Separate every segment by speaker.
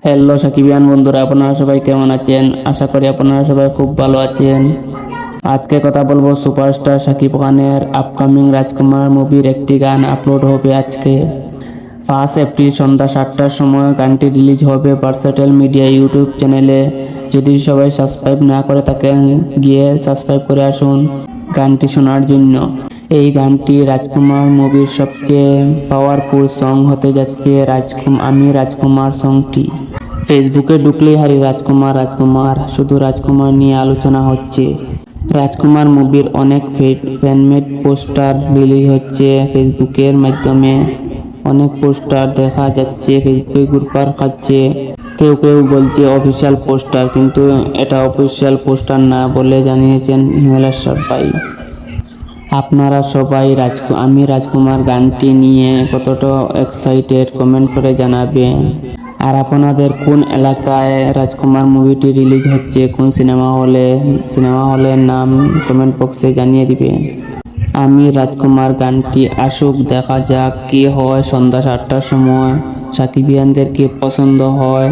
Speaker 1: Hello সাকিবিয়ান বন্ধুরা, আপনারা সবাই কেমন আছেন? আশা করি আপনারা সবাই খুব ভালো আছেন। আজকে কথা বলবো সুপারস্টার শাকিব খানের আপকামিং রাজকুমার মুভির একটি গান আপলোড হবে আজকে 5 এপ্রিল সন্ধ্যা 7টার সময়। গানটি রিলিজ হবে ভার্সেটাইল মিডিয়া ইউটিউব চ্যানেলে। যদি সবাই সাবস্ক্রাইব না করে থাকেন, গিয়ে সাবস্ক্রাইব করে আসুন গানটি শোনার জন্য। এই গানটি রাজকুমার মুভির সবচেয়ে পাওয়ারফুল সং হতে যাচ্ছে আমি রাজকুমার সংটি। ফেসবুকে ঢুকলেই হারি রাজকুমার রাজকুমার, শুধু রাজকুমার নিয়ে আলোচনা হচ্ছে। রাজকুমার মুভির অনেক ফ্যানমেড পোস্টার রিলিজ হচ্ছে ফেসবুকের মাধ্যমে। অনেক পোস্টার দেখা যাচ্ছে, ফেসবুকে ঘুরপাক খাচ্ছে। কেউ কেউ বলছে অফিসিয়াল পোস্টার, কিন্তু এটা অফিসিয়াল পোস্টার না বলে জানিয়েছেন হিমেশ ভাই। আপনারা সবাই আমি রাজকুমার গানটি নিয়ে কতটা এক্সাইটেড কমেন্ট করে জানাবেন। আর আপনাদের কোন এলাকায় রাজকুমার মুভিটি রিলিজ হচ্ছে, কোন সিনেমা হলের নাম কমেন্ট বক্সে জানিয়ে দিবেন। আমি রাজকুমার গানটি আসুক, দেখা যাক কি হয়। সন্ধ্যা 7টার সময় সাকিবিয়ানদের কি পছন্দ হয়,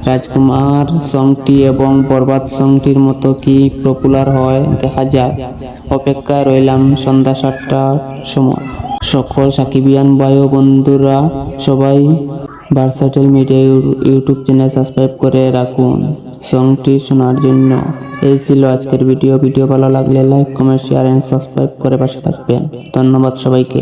Speaker 1: রাজকুমার সংটি এবং বরবাদ সংটির মতো কি পপুলার হয়, দেখা যাক। অপেক্ষায় রইলাম সন্ধ্যা 7টার সময়। সকল সাকিবিয়ান ভাই ও বন্ধুরা সবাই versatile media YouTube channel subscribe করে রাখুন সংটি শোনার জন্য। এই ছিল আজকের ভিডিও ভালো লাগলে like, comment, share and subscribe করে পাশে থাকবেন। ধন্যবাদ সবাইকে।